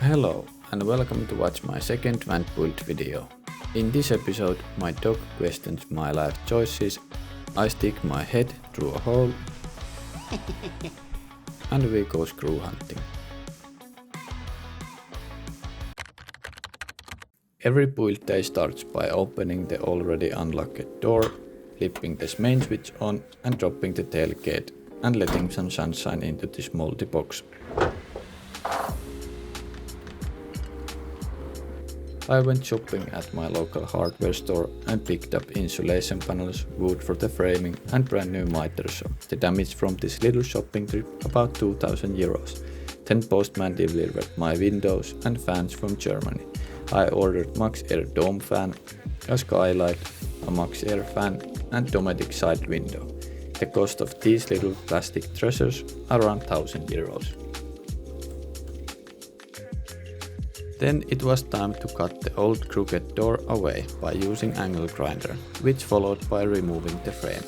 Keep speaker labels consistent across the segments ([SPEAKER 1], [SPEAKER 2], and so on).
[SPEAKER 1] Hello and welcome to watch my second van build video. In this episode my dog questions my life choices, I stick my head through a hole and we go screw hunting. Every build day starts by opening the already unlocked door, flipping the main switch on and dropping the tailgate and letting some sunshine into this moldy box. I went shopping at my local hardware store and picked up insulation panels, wood for the framing and brand new miters. The damage from this little shopping trip about 2000 euros. Then postman delivered my windows and fans from Germany. I ordered Max Air dome fan, a skylight, a Max Air fan and dometic side window. The cost of these little plastic treasures around 1000 euros. Then it was time to cut the old crooked door away by using angle grinder, which followed by removing the frame.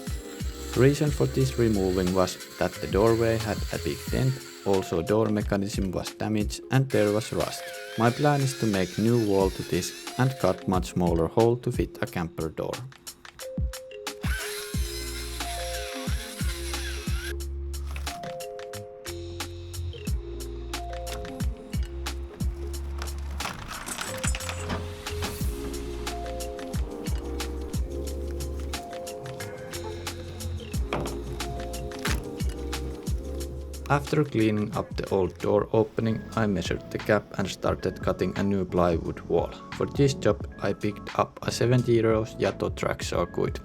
[SPEAKER 1] The reason for this removing was that the doorway had a big dent, also door mechanism was damaged and there was rust. My plan is to make new wall to this and cut much smaller hole to fit a camper door. After cleaning up the old door opening, I measured the gap and started cutting a new plywood wall. For this job I picked up a 70 euros Yato track saw quid.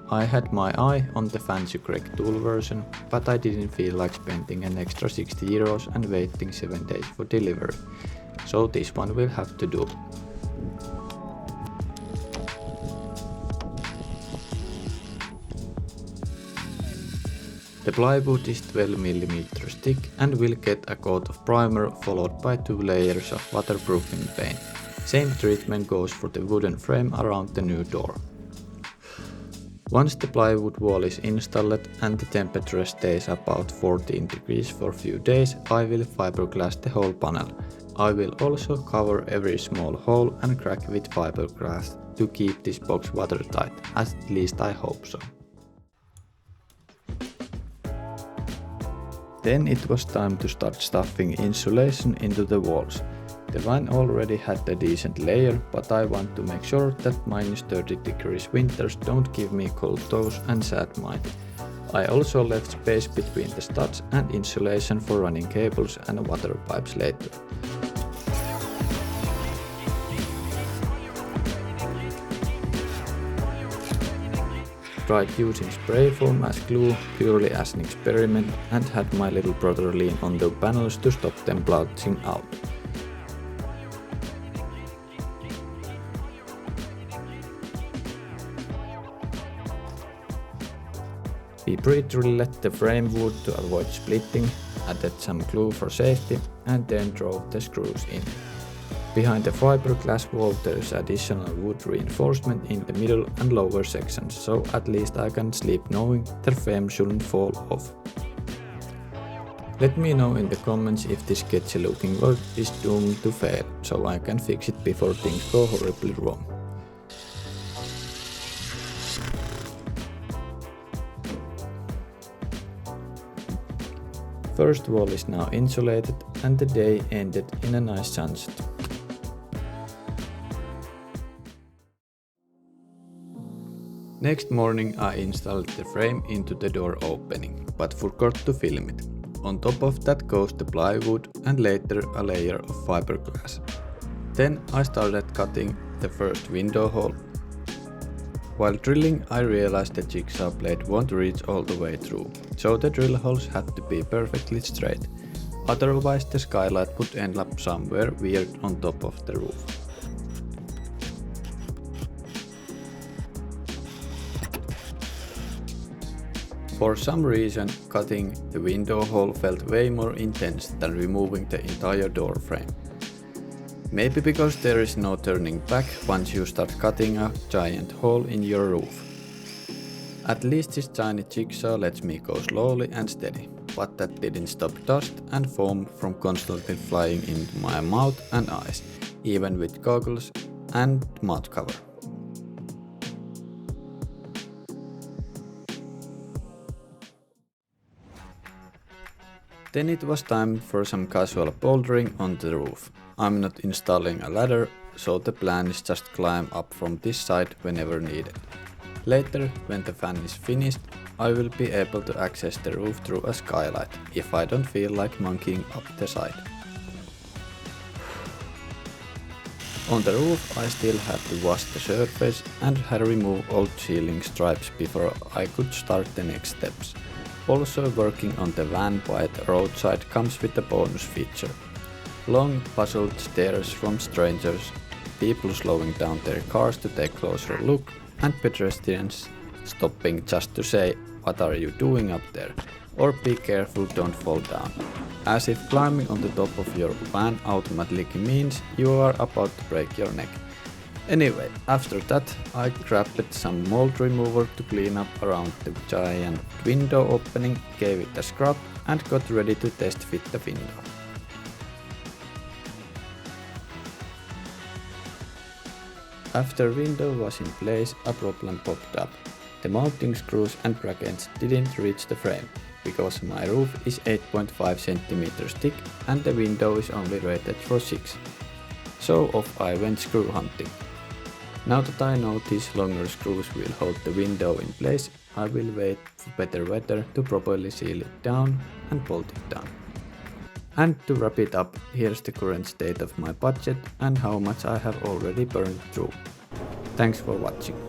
[SPEAKER 1] I had my eye on the fancy Greg tool version, but I didn't feel like spending an extra 60 euros and waiting 7 days for delivery, so this one will have to do. The plywood is 12mm thick and will get a coat of primer followed by 2 layers of waterproofing paint. Same treatment goes for the wooden frame around the new door. Once the plywood wall is installed and the temperature stays about 14 degrees for a few days, I will fiberglass the whole panel. I will also cover every small hole and crack with fiberglass to keep this box watertight, at least I hope so. Then it was time to start stuffing insulation into the walls. The van already had a decent layer, but I want to make sure that minus 30 degrees winters don't give me cold toes and sad mind. I also left space between the studs and insulation for running cables and water pipes later. Tried using spray foam as glue purely as an experiment and had my little brother lean on the panels to stop them bouncing out. We pre-drilled the frame wood to avoid splitting, added some glue for safety and then drove the screws in. Behind the fiberglass wall there is additional wood reinforcement in the middle and lower sections, so at least I can sleep knowing the frame shouldn't fall off. Let me know in the comments if this sketchy looking work is doomed to fail, so I can fix it before things go horribly wrong. First wall is now insulated and the day ended in a nice sunset. Next morning I installed the frame into the door opening, but forgot to film it. On top of that goes the plywood and later a layer of fiberglass. Then I started cutting the first window hole. While drilling I realized the jigsaw blade won't reach all the way through, so the drill holes had to be perfectly straight. Otherwise the skylight would end up somewhere weird on top of the roof. For some reason, cutting the window hole felt way more intense than removing the entire door frame. Maybe because there is no turning back once you start cutting a giant hole in your roof. At least this tiny jigsaw lets me go slowly and steady. but that didn't stop dust and foam from constantly flying into my mouth and eyes, even with goggles and mouth cover. Then it was time for some casual bouldering on the roof. I'm not installing a ladder, so the plan is just climb up from this side whenever needed. Later, when the fan is finished, I will be able to access the roof through a skylight, if I don't feel like monkeying up the side. On the roof I still had to wash the surface and had remove old ceiling stripes before I could start the next steps. Also working on the van by the roadside comes with a bonus feature. Long puzzled stares from strangers, people slowing down their cars to take a closer look, and pedestrians stopping just to say, "What are you doing up there?" or "Be careful, don't fall down." As if climbing on the top of your van automatically means you are about to break your neck. Anyway, after that I grabbed some mold remover to clean up around the giant window opening, gave it a scrub and got ready to test fit the window. After window was in place, a problem popped up. The mounting screws and brackets didn't reach the frame, because my roof is 8.5 cm thick and the window is only rated for 6. So off I went screw hunting. Now that I know these longer screws will hold the window in place, I will wait for better weather to properly seal it down and bolt it down. And to wrap it up, here's the current state of my budget and how much I have already burned through. Thanks for watching.